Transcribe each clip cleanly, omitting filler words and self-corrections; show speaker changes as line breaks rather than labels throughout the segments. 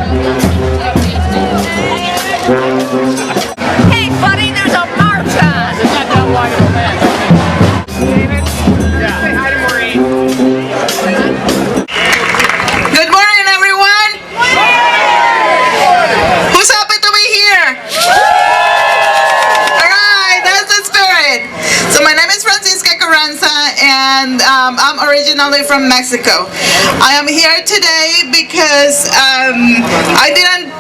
Hey, buddy, there's a march on.
It's not that wide of a man. David? Yeah. Say hi to Maureen.
Good morning, everyone. Who's happy to be here? All right, that's the spirit. So my name is Francisca Carranza, and I'm originally from Mexico. I am here today because I didn't.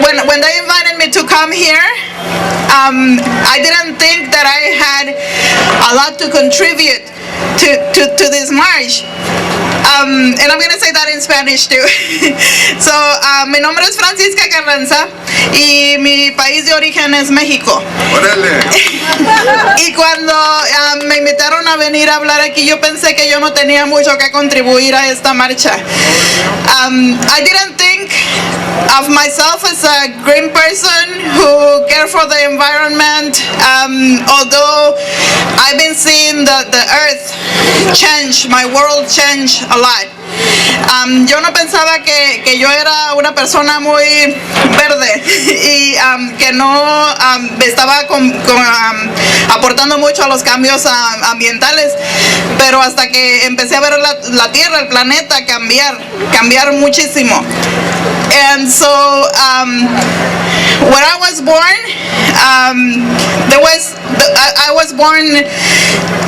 When they invited me to come here, I didn't think that I had a lot to contribute to this march. And I'm going to say that in Spanish too. So, mi nombre es Francisca Carranza y mi país de origen es México. Y cuando me invitaron a venir a hablar aquí, yo pensé que yo no tenía mucho que contribuir a esta marcha. I didn't think of myself as a green person who cares for the environment, although I've been seeing the earth change, my world change a lot. Yo no pensaba que yo era una persona muy verde y que no estaba aportando mucho a los cambios ambientales, pero hasta que empecé a ver la Tierra, el planeta cambiar muchísimo. And so when I was born, I was born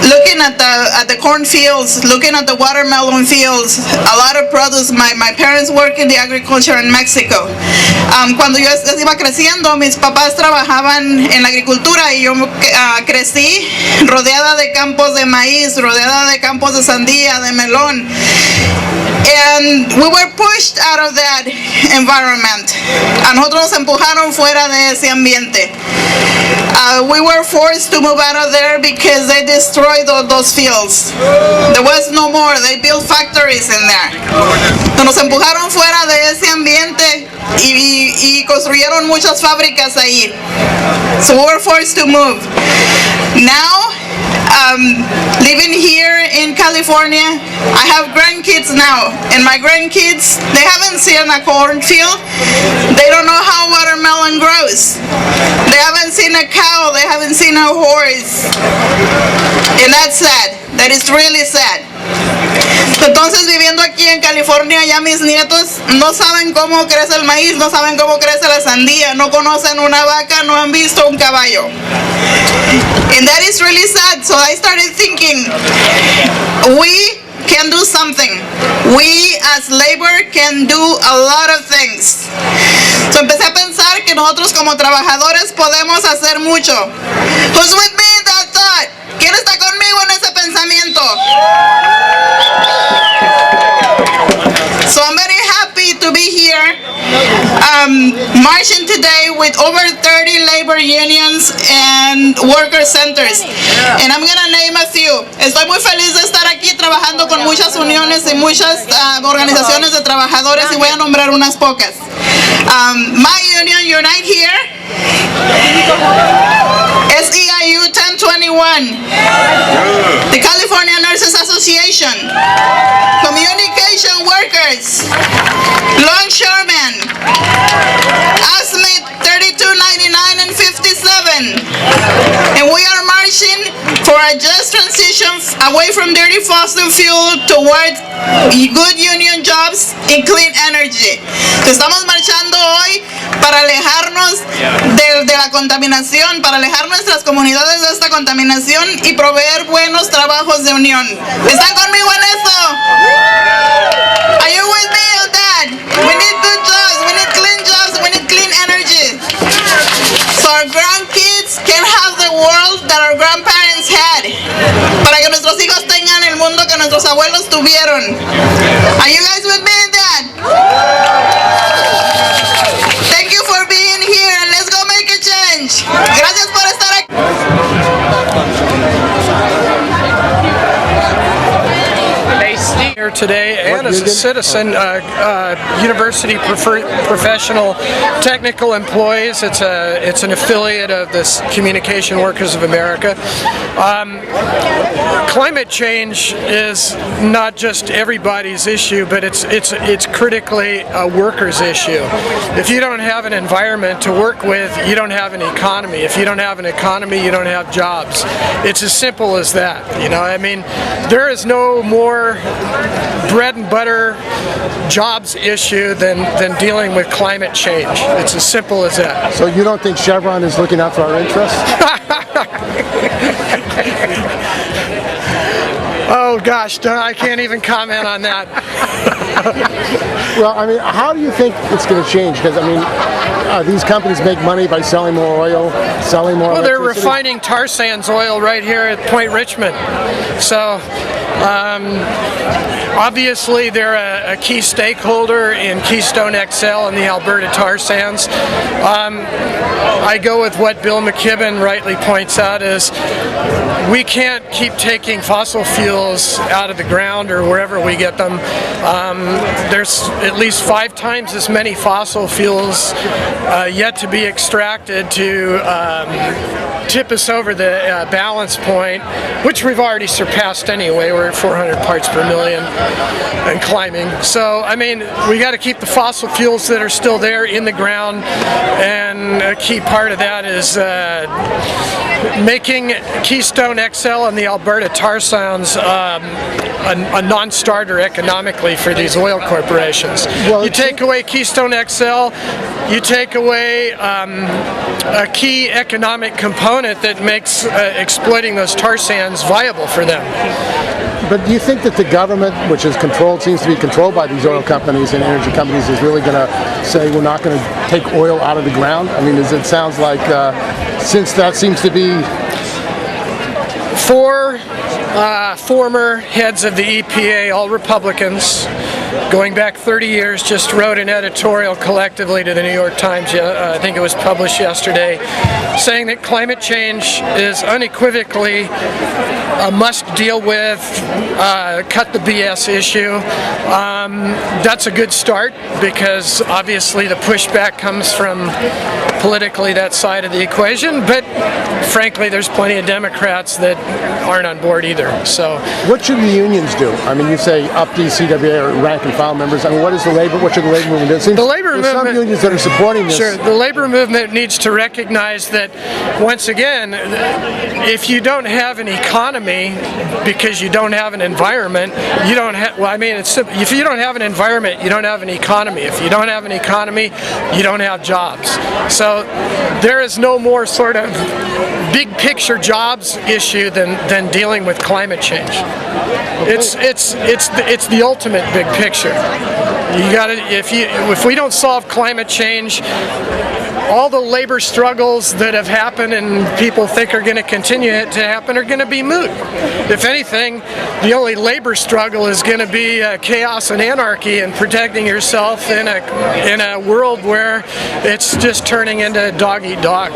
looking at the cornfields, looking at the watermelon fields, a lot of produce. My parents work in the agriculture in Mexico. Cuando yo iba creciendo, mis papás trabajaban en la agricultura y yo crecí rodeada de campos de maíz, rodeada de campos de sandía, de melón. And we were pushed out of that environment. A nosotros nos empujaron fuera de ese ambiente. We were forced to move out of there because they destroyed those fields. There was no more. They built factories in there. Nos empujaron fuera de ese ambiente y construyeron muchas fábricas ahí. So we were forced to move. Now, living here in California, I have grandkids now, and my grandkids, they haven't seen a cornfield. They don't know how watermelon grows. They haven't seen a cow, they haven't seen a horse. And that's sad. That is really sad. Entonces, viviendo aquí en California, ya mis nietos no saben cómo crece el maíz, no saben cómo crece la sandía, no conocen una vaca, no han visto un caballo. And that is really sad. So I started thinking, we can do something. We as labor can do a lot of things. So empecé a pensar que nosotros como trabajadores podemos hacer mucho. Who's with me in that thought? ¿Quién está conmigo en ese pensamiento? So I'm very happy to be here marching today with over 30 labor unions and worker centers. And I'm going to name a few. Estoy muy feliz de estar aquí trabajando con muchas uniones y muchas organizaciones de trabajadores y voy a nombrar unas pocas. My union, Unite Here, SEIU 1021, the California Nurses Association, Communication Workers, Longshoremen, AFSCME 3299 and 57, and we are marching for a just transition away from dirty fossil fuel towards good union jobs and clean energy. Estamos marchando hoy para alejarnos de la contaminación, para alejar nuestras comunidades de esta contaminación y proveer buenos trabajos de unión. ¿Están conmigo en eso? Are you with me on that? We need good jobs, we need clean jobs, we need clean energy. So our grandkids can have the world that our grandparents had. Para que nuestros hijos tengan el mundo que nuestros abuelos tuvieron. Are you guys with me in that? Thank you for being here and let's go make a change. Gracias por estar aquí.
They sneer
here today, and as a citizen, university professional technical employees. It's an affiliate of the Communication Workers of America. Climate change is not just everybody's issue, but it's critically a worker's issue. If you don't have an environment to work with, you don't have an economy. If you don't have an economy, you don't have jobs. It's as simple as that. You know, I mean, there is no more bread and butter jobs issue than dealing with climate change. It's as simple as that.
So you don't think Chevron is looking out for our interests?
Oh gosh, I can't even comment on that.
Well, I mean, how do you think it's going to change? Because, I mean, these companies make money by selling more oil, selling more electricity.
They're refining tar sands oil right here at Point Richmond. So, obviously, they're a key stakeholder in Keystone XL and the Alberta tar sands. I go with what Bill McKibben rightly points out is we can't keep taking fossil fuels out of the ground or wherever we get them. There's at least 5 times as many fossil fuels yet to be extracted to tip us over the balance point, which we've already surpassed anyway. We're at 400 parts per million and climbing. So, I mean, we got to keep the fossil fuels that are still there in the ground, and a key part of that is making Keystone XL and the Alberta tar sands a non-starter economically for these oil corporations. Well, you take away Keystone XL, you take away a key economic component that makes exploiting those tar sands viable for them.
But do you think that the government, which is seems to be controlled by these oil companies and energy companies, is really going to say we're not going to take oil out of the ground? I mean, it sounds like, since that seems to be...
4 former heads of the EPA, all Republicans, going back 30 years, just wrote an editorial collectively to the New York Times, I think it was published yesterday, saying that climate change is unequivocally a must deal with, cut the BS issue. That's a good start, because obviously the pushback comes from politically that side of the equation, but frankly there's plenty of Democrats that aren't on board either. So
what should the unions do? I mean, you say up the CWA or rank and file members. I mean, what should the labor movement do?
The labor movement,
some unions that are supporting this.
Sure, the labor movement needs to recognize that, once again, if you don't have an economy because you don't have an environment, you don't have, well, I mean, it's simple. If you don't have an environment, you don't have an economy. If you don't have an economy, you don't have jobs. So there is no more sort of big picture jobs issue than dealing with climate change. It's the ultimate big picture. You got to, if we don't solve climate change, all the labor struggles that have happened and people think are going to continue to happen are going to be moot. If anything, the only labor struggle is going to be chaos and anarchy and protecting yourself in a world where it's just turning into dog eat dog.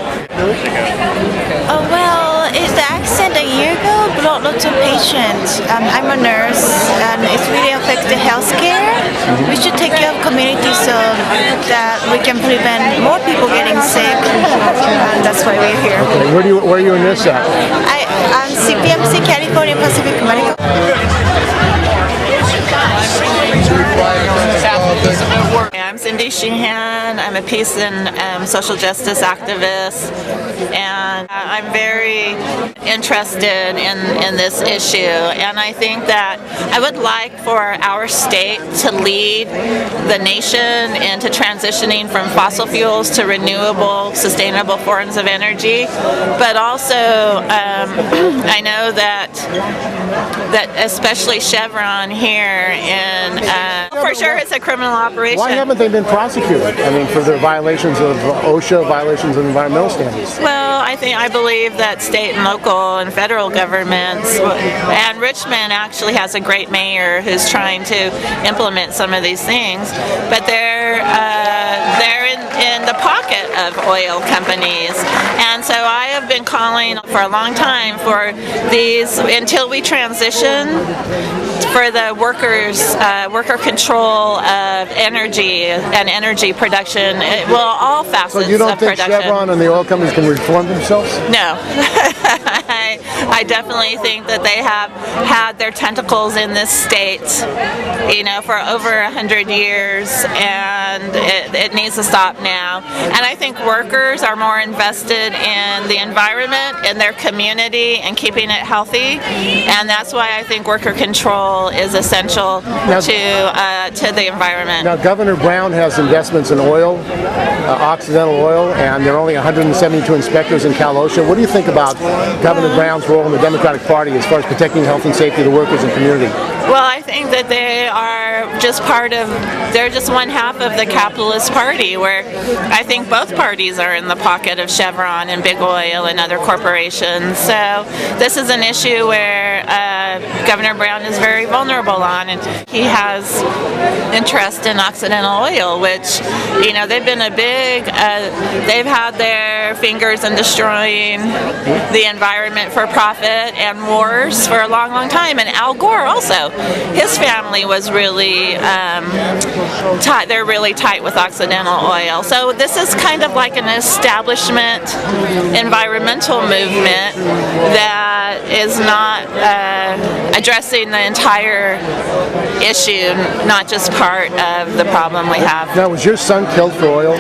Well, the accident a year ago brought lots of patients. I'm a nurse, and it's really affected healthcare. We should take care of community so that we can prevent more people getting sick. And that's why we're here.
Okay. Where are you in this at?
I'm CPMC, California Pacific Medical.
I'm Cindy Sheehan. I'm a peace and social justice activist, and I'm very interested in this issue. And I think that I would like for our state to lead the nation into transitioning from fossil fuels to renewable, sustainable forms of energy. But also, I know that especially Chevron here in for sure it's a criminal operation.
Why haven't they been prosecuted? I mean, for their violations of OSHA, violations of environmental standards.
Well, I believe that state and local and federal governments, and Richmond actually has a great mayor who's trying to implement some of these things, but they're in the pocket of oil companies. And so I have been calling for a long time for these, until we transition, for the worker control of energy and energy production. Well, all facets of production.
So you don't think Chevron and the oil companies can reform themselves?
No. I definitely think that they have had their tentacles in this state, for over 100 years, and it needs to stop now. And I think workers are more invested in the environment, in their community, and keeping it healthy. And that's why I think worker control is essential to the environment.
Now, Governor Brown has investments in oil, Occidental Oil, and there are only 172 inspectors in Cal OSHA. What do you think about Governor Brown's role in the Democratic Party as far as protecting the health and safety of the workers and community?
Well, I think that they are just they're just one half of the capitalist party, where I think both parties are in the pocket of Chevron and big oil and other corporations. So this is an issue where Governor Brown is very vulnerable on, and he has interest in Occidental Oil, which, they've been they've had their fingers in destroying the environment for profit and wars for a long, long time. And Al Gore also, his family was really tight. They're really tight with Occidental Oil. So this is kind of like an establishment environmental movement that is not addressing the entire issue, not just part of the problem we have.
Now, was your son killed for oil?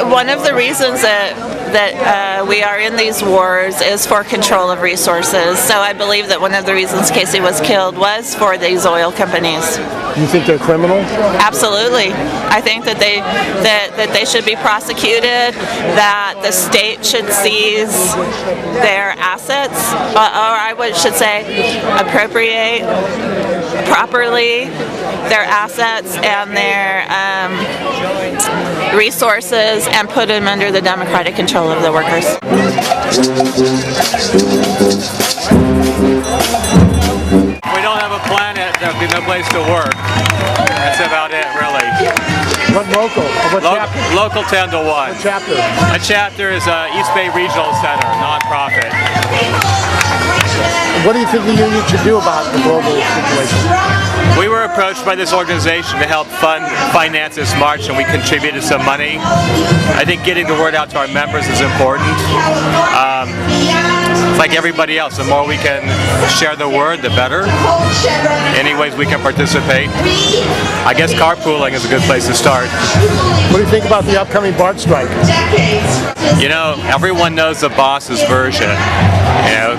One of the reasons that we are in these wars is for control of resources. So I believe that one of the reasons Casey was killed was for these oil companies.
You think they're criminal?
Absolutely. I think that they should be prosecuted, that the state should seize their assets, or I should say appropriate properly their assets and their resources and put them under the democratic control of the workers.
If we don't have a planet, there'll be no place to work. That's about it, really.
What local? What chapter?
Local 10 to 1.
What chapter?
A chapter is East Bay Regional Center, nonprofit.
What do you think the union should do about the global situation?
We were approached by this organization to help finance this march, and we contributed some money. I think getting the word out to our members is important. Like everybody else, the more we can share the word, the better. Any ways we can participate. I guess carpooling is a good place to start.
What do you think about the upcoming BART strike?
Everyone knows the boss's version.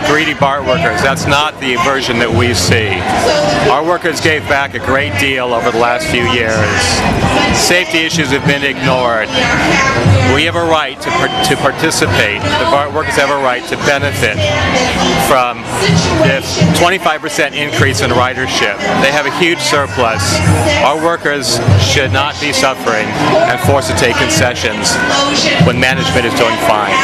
Greedy BART workers. That's not the version that we see. Our workers gave back a great deal over the last few years. Safety issues have been ignored. We have a right to participate. The BART workers have a right to benefit from this 25% increase in ridership. They have a huge surplus. Our workers should not be suffering and forced to take concessions when management is doing fine.